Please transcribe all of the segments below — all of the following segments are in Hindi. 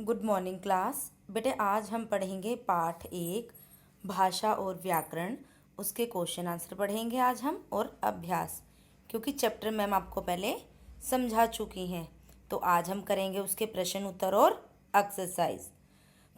Good morning class. बेटे आज हम पढ़ेंगे पाठ 1 भाषा और व्याकरण। उसके क्वेश्चन आंसर पढ़ेंगे आज हम और अभ्यास, क्योंकि चैप्टर मैम आपको पहले समझा चुकी हैं। तो आज हम करेंगे उसके प्रश्न उत्तर और एक्सरसाइज।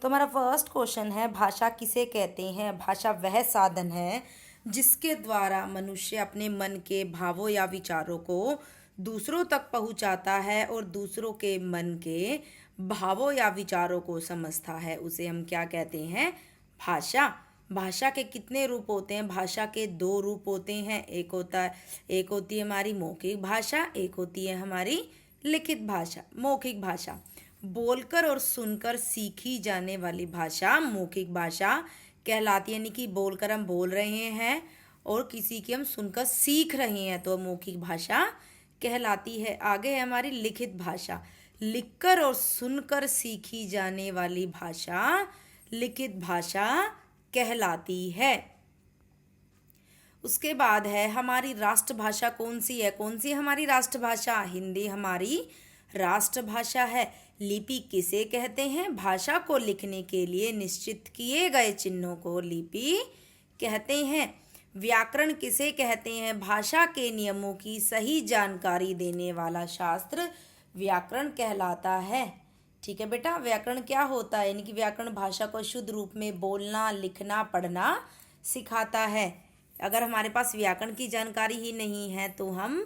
तो हमारा फर्स्ट क्वेश्चन है, भाषा किसे कहते हैं? भाषा वह साधन है जिसके द्वारा मनुष्य अपने मन के भावों या विचारों को दूसरों तक पहुंचाता है और दूसरों के मन के भावों या विचारों को समझता है। उसे हम क्या कहते हैं? भाषा। भाषा के कितने रूप होते हैं? भाषा के 2 रूप होते हैं। एक होती है हमारी मौखिक भाषा, एक होती है हमारी लिखित भाषा। मौखिक भाषा बोलकर और सुनकर सीखी जाने वाली भाषा मौखिक भाषा कहलाती है। यानी कि बोलकर हम बोल रहे हैं और किसी की हम सुनकर सीख रहे हैं तो मौखिक भाषा कहलाती है। आगे है हमारी लिखित भाषा। लिखकर और सुनकर सीखी जाने वाली भाषा लिखित भाषा कहलाती है। उसके बाद है हमारी राष्ट्रभाषा कौन सी है? कौन सी हमारी राष्ट्रभाषा? हिंदी हमारी राष्ट्रभाषा है। लिपि किसे कहते हैं? भाषा को लिखने के लिए निश्चित किए गए चिन्हों को लिपि कहते हैं। व्याकरण किसे कहते हैं? भाषा के नियमों की सही जानकारी देने वाला शास्त्र व्याकरण कहलाता है। ठीक है बेटा, व्याकरण क्या होता है? यानी कि व्याकरण भाषा को शुद्ध रूप में बोलना, लिखना, पढ़ना सिखाता है। अगर हमारे पास व्याकरण की जानकारी ही नहीं है तो हम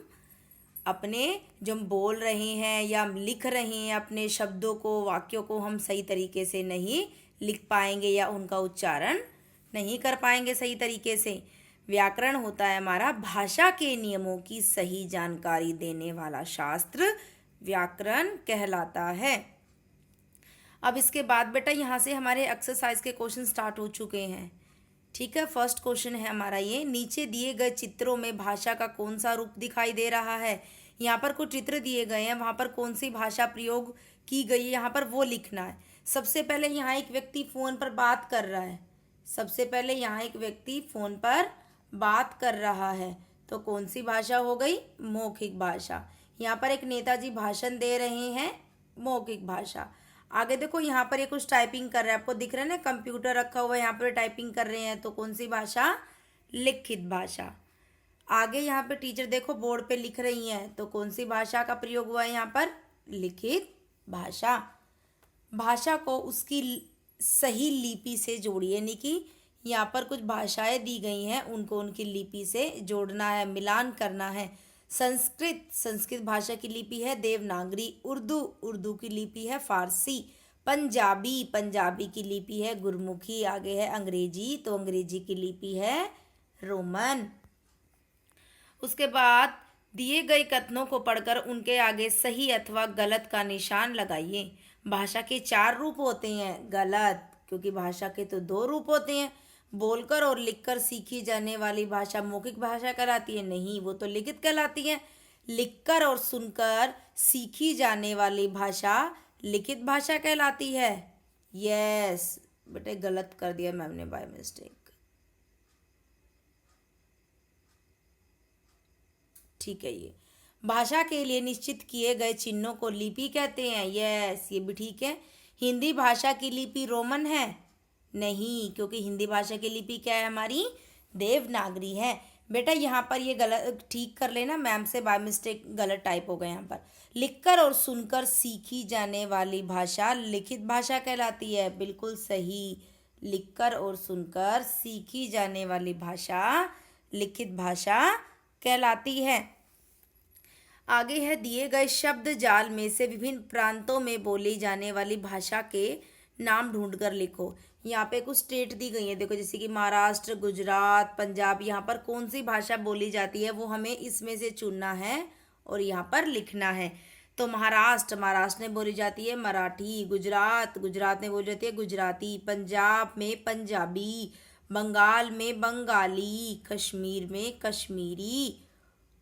अपने जो हम बोल रहे हैं या लिख रहे हैं अपने शब्दों को, वाक्यों को हम सही तरीके से नहीं लिख पाएंगे या उनका उच्चारण नहीं कर पाएंगे सही तरीके से। व्याकरण होता है हमारा भाषा के नियमों की सही जानकारी देने वाला शास्त्र व्याकरण कहलाता है। अब इसके बाद बेटा यहाँ से हमारे एक्सरसाइज के क्वेश्चन स्टार्ट हो चुके हैं। ठीक है, फर्स्ट क्वेश्चन है हमारा ये, नीचे दिए गए चित्रों में भाषा का कौन सा रूप दिखाई दे रहा है? यहाँ पर कुछ चित्र दिए गए हैं, वहाँ पर कौन सी भाषा प्रयोग की गई है यहाँ पर वो लिखना है। सबसे पहले यहाँ एक व्यक्ति फ़ोन पर बात कर रहा है। सबसे पहले यहाँ एक व्यक्ति फ़ोन पर बात कर रहा है तो कौन सी भाषा हो गई? मौखिक भाषा। यहाँ पर एक नेताजी भाषण दे रहे हैं, मौखिक भाषा। आगे देखो यहाँ पर ये कुछ टाइपिंग कर रहा है, आपको दिख रहा है ना, कंप्यूटर रखा हुआ है, यहाँ पर टाइपिंग कर रहे हैं तो कौन सी भाषा? लिखित भाषा। आगे यहाँ पे टीचर देखो बोर्ड पे लिख रही हैं तो कौन सी भाषा का प्रयोग हुआ है यहाँ पर? लिखित भाषा। भाषा को उसकी सही लिपि से जोड़िए, यानी कि यहाँ पर कुछ भाषाएं दी गई हैं उनको उनकी लिपि से जोड़ना है, मिलान करना है। संस्कृत भाषा की लिपि है देवनागरी। उर्दू की लिपि है फारसी। पंजाबी की लिपि है गुरमुखी। आगे है अंग्रेजी, तो अंग्रेजी की लिपि है रोमन। उसके बाद दिए गए कथनों को पढ़कर उनके आगे सही अथवा गलत का निशान लगाइए। भाषा के 4 रूप होते हैं। गलत, क्योंकि भाषा के तो 2 रूप होते हैं। बोलकर और लिखकर सीखी जाने वाली भाषा मौखिक भाषा कहलाती है? नहीं, वो तो लिखित कहलाती है। लिखकर और सुनकर सीखी जाने वाली भाषा लिखित भाषा कहलाती है। यस बेटे, गलत कर दिया मैम ने बाय मिस्टेक। ठीक है, ये भाषा के लिए निश्चित किए गए चिन्हों को लिपि कहते हैं। यस, ये भी ठीक है। हिंदी भाषा की लिपि रोमन है? नहीं, क्योंकि हिंदी भाषा की लिपि क्या है हमारी? देवनागरी है। बेटा यहाँ पर ये गलत ठीक कर लेना, मैम से बाय मिस्टेक गलत टाइप हो गया यहाँ पर। लिखकर और सुनकर सीखी जाने वाली भाषा लिखित भाषा कहलाती है। बिल्कुल सही, लिखकर और सुनकर सीखी जाने वाली भाषा लिखित भाषा कहलाती है। आगे है दिए गए शब्द जाल में से विभिन्न प्रांतों में बोली जाने वाली भाषा के नाम ढूंढकर लिखो। यहाँ पे कुछ स्टेट दी गई है, देखो जैसे कि महाराष्ट्र, गुजरात, पंजाब। यहाँ पर कौन सी भाषा बोली जाती है वो हमें इसमें से चुनना है और यहाँ पर लिखना है। तो महाराष्ट्र में बोली जाती है मराठी। गुजरात में बोली जाती है गुजराती। पंजाब में पंजाबी। बंगाल में बंगाली। कश्मीर में कश्मीरी।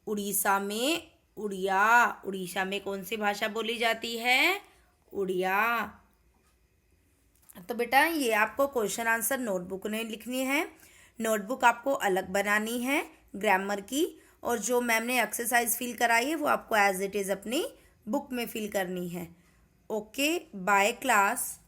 उड़ीसा में उड़ीसा में कौन सी भाषा बोली जाती है? उड़िया। तो बेटा ये आपको क्वेश्चन आंसर नोटबुक में लिखनी है। नोटबुक आपको अलग बनानी है ग्रामर की, और जो मैम ने एक्सरसाइज फिल कराई है वो आपको एज इट इज़ अपनी बुक में फिल करनी है। Okay bye class.